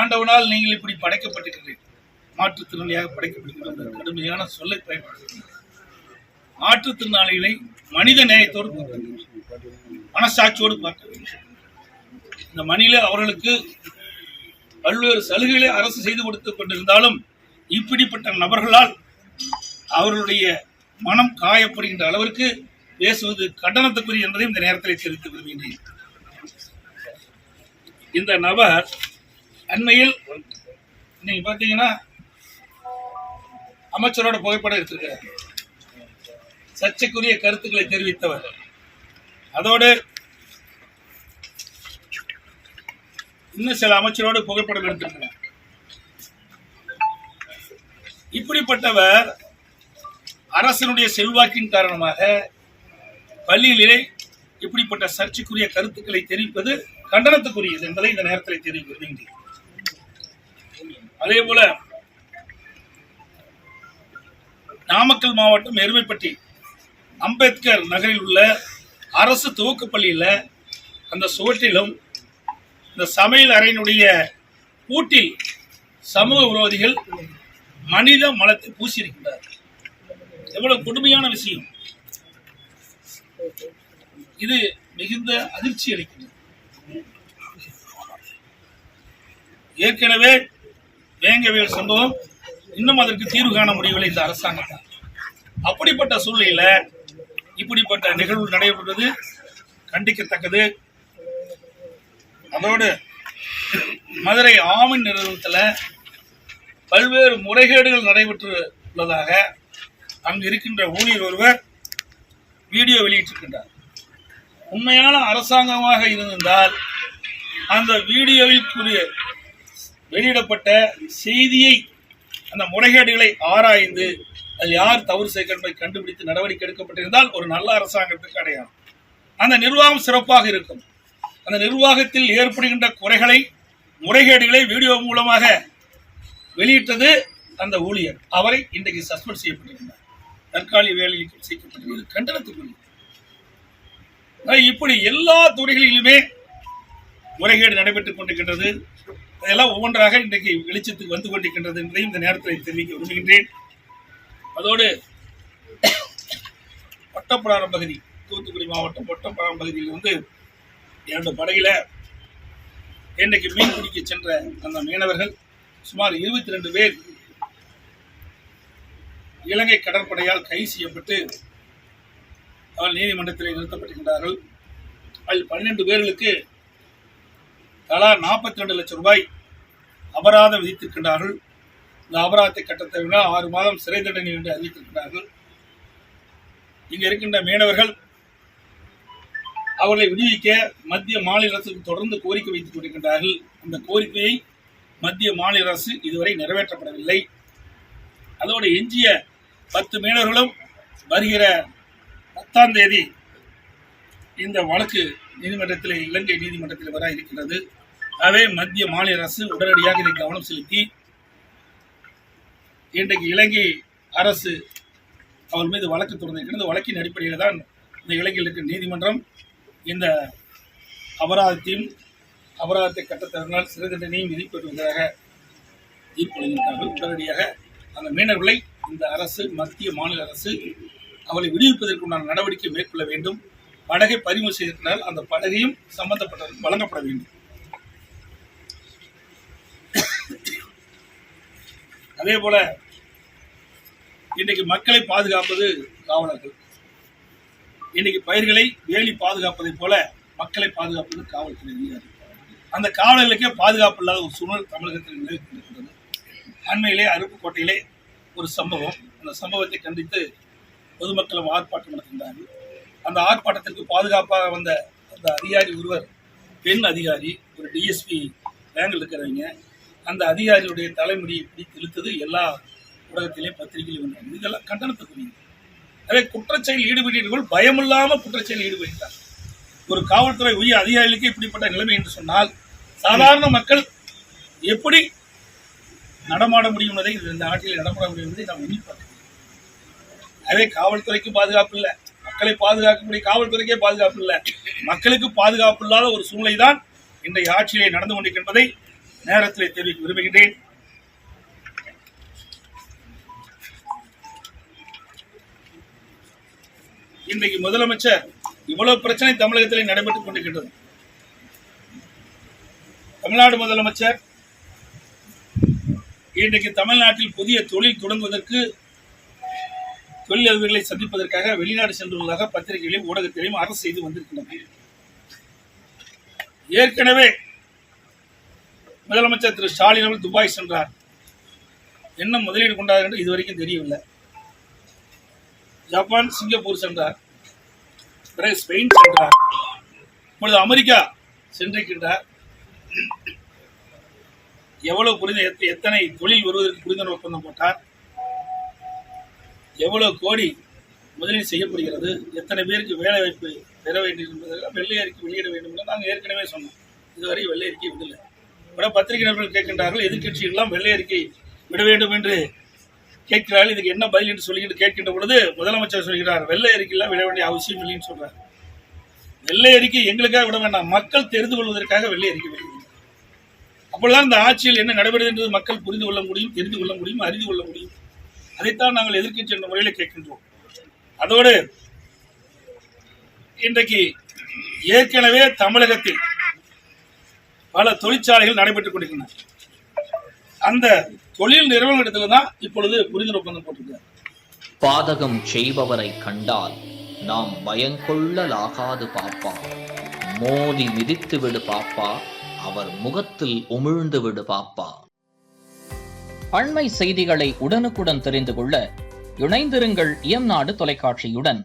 ஆண்டவனால் நீங்கள் இப்படி படைக்கப்பட்டிருக்கிறீர்கள், மாற்றுத்திறனாளியாக படைக்கப்படுகிற கடுமையான சொல்லை பயன்படுத்துகிறீர்கள். மாற்றுத்திறனாளிகளை மனித நேயத்தோடு பார்க்க வேண்டும், மனசாட்சியோடு பார்க்க வேண்டும். இந்த மணியில அவர்களுக்கு பல்வேறு சலுகைகளை அரசு செய்து கொடுத்துக் கொண்டிருந்தாலும் இப்படிப்பட்ட நபர்களால் அவர்களுடைய மனம் காயப்படுகின்ற அளவிற்கு பேசுவது கண்டனத்துக்குரிய என்பதை இந்த நேரத்தில் தெரிவித்து விரும்புகின்றேன். இந்த நபர் அண்மையில் நீங்க பாத்தீங்கன்னா அமைச்சரோட புகைப்படம் எடுத்திருக்கிறார், சர்ச்சைக்குரிய கருத்துக்களை தெரிவித்தவர். அதோடு இன்னும் சில அமைச்சரோடு புகைப்படம் எடுத்திருக்கிறார். இப்படிப்பட்டவர் அரசனுடைய செல்வாக்கின் காரணமாக பள்ளியிலே இப்படிப்பட்ட சர்ச்சைக்குரிய கருத்துக்களை தெரிவிப்பது கண்டனத்துக்குரியது என்பதை இந்த நேரத்தில் தெரிவிக்கிறேன். அதே போல நாமக்கல் மாவட்டம் எருமைப்பட்டி அம்பேத்கர் நகரில் உள்ள அரசு துவக்கப்பள்ளியில் அந்த சுவற்றிலும் இந்த சமையல் அறையினுடைய பூட்டில் சமூக விரோதிகள் மனித மலத்தை பூசியிருக்கிறார். எவ்வளவு கொடுமையான விஷயம் இது! மிகுந்த அதிர்ச்சி அளிக்கிறது. ஏற்கனவே வேங்கவேல் சம்பவம் இன்னும் அதற்கு தீர்வு காண முடியவில்லை இந்த அரசாங்கத்தால். அப்படிப்பட்ட சூழ்நிலையில இப்படிப்பட்ட நிகழ்வு நடைபெறுவது கண்டிக்கத்தக்கது. அதோடு மதுரை ஆமின் நிறுவனத்தில் பல்வேறு முறைகேடுகள் நடைபெற்று உள்ளதாக அங்கு இருக்கின்ற ஊழியர் ஒருவர் வீடியோ வெளியிட்டிருக்கின்றார். உண்மையான அரசாங்கமாக இருந்திருந்தால் அந்த வீடியோவில் வெளியிடப்பட்ட செய்தியை, அந்த முறைகேடுகளை ஆராய்ந்து அதில் யார் தவறு செய்ய என்பதை கண்டுபிடித்து நடவடிக்கை எடுக்கப்பட்டிருந்தால் ஒரு நல்ல அரசாங்கத்துக்கு அடையாளம். அந்த நிர்வாகம் சிறப்பாக இருக்கும். அந்த நிர்வாகத்தில் ஏற்படுகின்ற குறைகளை, முறைகேடுகளை வீடியோ மூலமாக வெளியிட்டது அந்த ஊழியர். அவரை இன்றைக்கு சஸ்பெண்ட் செய்யப்பட்டிருக்கிறார், தற்காலிக வேலையில் செய்யப்பட்டிருக்கிறது. கண்டனத்துக்குரிய இப்படி எல்லா துறைகளிலுமே முறைகேடு நடைபெற்றுக் கொண்டிருக்கின்றது. அதெல்லாம் ஒவ்வொன்றாக இன்றைக்கு வெளிச்சத்துக்கு வந்து கொண்டிருக்கின்றது என்பதையும் இந்த நேரத்தில் தெரிவிக்க விரும்புகின்றேன். அதோடு ஒட்டப்பிடாரம் பகுதி, தூத்துக்குடி மாவட்டம் ஒட்டப்பிடாரம் பகுதியில் வந்து 2 படகுல இன்றைக்கு மீன் பிடிக்க சென்ற அந்த மீனவர்கள் சுமார் 22 பேர் இலங்கை கடற்படையால் கைது செய்யப்பட்டு அவர்கள் நீதிமன்றத்தில் நிறுத்தப்பட்டிருக்கிறார்கள். அதில் 12 பேர்களுக்கு தலா 42 லட்சம் ரூபாய் அபராதம் விதித்திருக்கின்றார்கள். இந்த அபராதத்தை கட்டத்தவிர 6 மாதம் சிறை தண்டனை என்று அறிவித்திருக்கிறார்கள். இங்க இருக்கின்ற மீனவர்கள் அவர்களை விடுவிக்க மத்திய மாநில அரசுக்கு தொடர்ந்து கோரிக்கை வைத்துக் கொண்டிருக்கின்றார்கள். அந்த கோரிக்கையை மத்திய மாநில அரசு இதுவரை நிறைவேற்றப்படவில்லை. அதோடு எஞ்சிய 10 மீனவர்களும் வருகிற 10ஆம் தேதி இந்த வழக்கு நீதிமன்றத்தில், இலங்கை நீதிமன்றத்தில் வர இருக்கிறது. ஆகவே மத்திய மாநில அரசு உடனடியாக இதை கவனம் செலுத்தி இன்றைக்கு இலங்கை அரசு அவர் மீது வழக்கு தொடர்ந்திருக்கிறது. வழக்கின் அடிப்படையில் தான் இந்த இலங்கையில் இருக்கிற நீதிமன்றம் இந்த அபராதத்தை கட்டத்தவர்களால் சிறை தண்டனையும் விதிப்பதாக தீர்ப்பளித்தார்கள். உடனடியாக அந்த மீனவர்களை இந்த அரசு, மத்திய மாநில அரசு அவளை விடுவிப்பதற்குண்டான நடவடிக்கை மேற்கொள்ள வேண்டும். படகை பறிமுதல் செய்திருக்கிறால் அந்த படகையும் சம்பந்தப்பட்டவர்கள் வழங்கப்பட வேண்டும். அதே போல இன்றைக்கு மக்களை பாதுகாப்பது காவலர்கள். இன்னைக்கு பயிர்களை வேலி பாதுகாப்பதை போல மக்களை பாதுகாப்பது காவல்துறை அதிகாரி. அந்த காவலர்களுக்கே பாதுகாப்பு இல்லாத ஒரு சூழல் தமிழகத்தில் நிலவி கொண்டிருக்கிறது. அண்மையிலே அருப்புக்கோட்டையிலே ஒரு சம்பவம். அந்த சம்பவத்தை கண்டித்து பொதுமக்களும் ஆர்ப்பாட்டம் நடத்துகின்றார்கள். அந்த ஆர்ப்பாட்டத்திற்கு பாதுகாப்பாக வந்த அந்த அதிகாரி ஒருவர் பெண் அதிகாரி, ஒரு டிஎஸ்பி ரேங்கில் இருக்கிறவங்க, அந்த அதிகாரியுடைய தலைமுடியை பிடித்து இழுத்தது எல்லா ஊடகத்திலையும் பத்திரிகையிலும் வந்தாங்க. இதெல்லாம் கண்டனத்துக்குரியது. அதே குற்றச்செயல் ஈடுபட்டவர்கள் பயமில்லாமல் குற்றச்செயல் ஈடுபட்டார். ஒரு காவல்துறை உயர் அதிகாரிகளுக்கு இப்படிப்பட்ட நிலைமை என்று சொன்னால் சாதாரண மக்கள் எப்படி நடமாட முடியும் என்பதை, இந்த நாட்டில் நடமாட முடியும் என்பதை நாம் எண்ணி பார்க்கிறோம். அதே காவல்துறைக்கு பாதுகாப்பு இல்லை, மக்களை பாதுகாக்கக்கூடிய காவல்துறைக்கே பாதுகாப்பு இல்லை, மக்களுக்கு பாதுகாப்பு இல்லாத ஒரு சூழ்நிலை தான் இன்றைய ஆட்சியிலே நடந்து கொண்டிருக்கின்றதை நேரத்தில் தெரிவிக்க விரும்புகின்றேன். இன்றைக்கு முதலமைச்சர் இவ்வளவு பிரச்சனை தமிழகத்தில் நடைபெற்றுக் கொண்டிருக்கின்றது. தமிழ்நாடு முதலமைச்சர் இன்றைக்கு தமிழ்நாட்டில் புதிய தொழில் தொடங்குவதற்கு தொழிலதிபர்களை சந்திப்பதற்காக வெளிநாடு சென்றுள்ளதாக பத்திரிகைகளையும் ஊடகத்திலையும் அரசு செய்து வந்திருக்கிறது. ஏற்கனவே முதலமைச்சர் திரு ஸ்டாலின் அவர்கள் துபாய் சென்றார். என்ன முதலீடு கொண்டார் என்று இதுவரைக்கும் தெரியவில்லை. ஜப்பான், சிங்கப்பூர் சென்றார், பிறகு ஸ்பெயின் சென்றார், இப்பொழுது அமெரிக்கா சென்றிருக்கின்றார். எவ்வளவு எத்தனை தொழில் வருவதற்கு புரிந்துணர்வு ஒப்பந்தம் போட்டார், எவ்வளவு கோடி முதலீடு செய்யப்படுகிறது, எத்தனை பேருக்கு வேலை வாய்ப்பு பெற வேண்டும் என்பதெல்லாம் வெள்ளை அறிக்கை வெளியிட வேண்டும் என்று நாங்கள் ஏற்கனவே சொன்னோம். இதுவரை வெள்ளை அறிக்கை விடலை. கூட பத்திரிகை நபர்கள் கேட்கின்றார்கள், எதிர்கட்சிகள் எல்லாம் வெள்ளை அறிக்கை விட வேண்டும் என்று கேட்கிறார்கள், இதுக்கு என்ன பதில் என்று சொல்லிட்டு கேட்கின்ற பொழுது முதலமைச்சர் சொல்கிறார், வெள்ளை அறிக்கையெல்லாம் விட வேண்டிய அவசியம் இல்லைன்னு சொல்றார். வெள்ளை அறிக்கை எங்களுக்காக விட வேண்டாம், மக்கள் தெரிந்து கொள்வதற்காக வெள்ளை அறிக்கை விட வேண்டும். அப்பொழுதுதான் இந்த ஆட்சியில் என்ன நடைபெறுகிறது என்று மக்கள் புரிந்து கொள்ள முடியும், தெரிந்து கொள்ள முடியும், அறிந்து கொள்ள முடியும். அதைத்தான் நாங்கள் எதிர்க்கட்சி என்ற முறையில் கேட்கின்றோம். அதோடு இன்றைக்கு ஏற்கனவே தமிழகத்தில் பல தொழிற்சாலைகள் நடைபெற்றுக் கொண்டிருக்கின்றன. அந்த தொழில் நிறுவனத்தில் தான் இப்பொழுது புரிந்துணர்வு ஒப்பந்தம் போட்டிருக்கிறார். பாதகம் செய்பவரை கண்டால் நாம் பயங்கொள்ளலாகாது பாப்பா, மோதி மிதித்து விடு பாப்பா, அவர் முகத்தில் உமிழ்ந்து விடு பாப்பா. அண்மை செய்திகளை உடனுக்குடன் தெரிந்து கொள்ள இணைந்திருங்கள் இயம்நாடு தொலைக்காட்சியுடன்.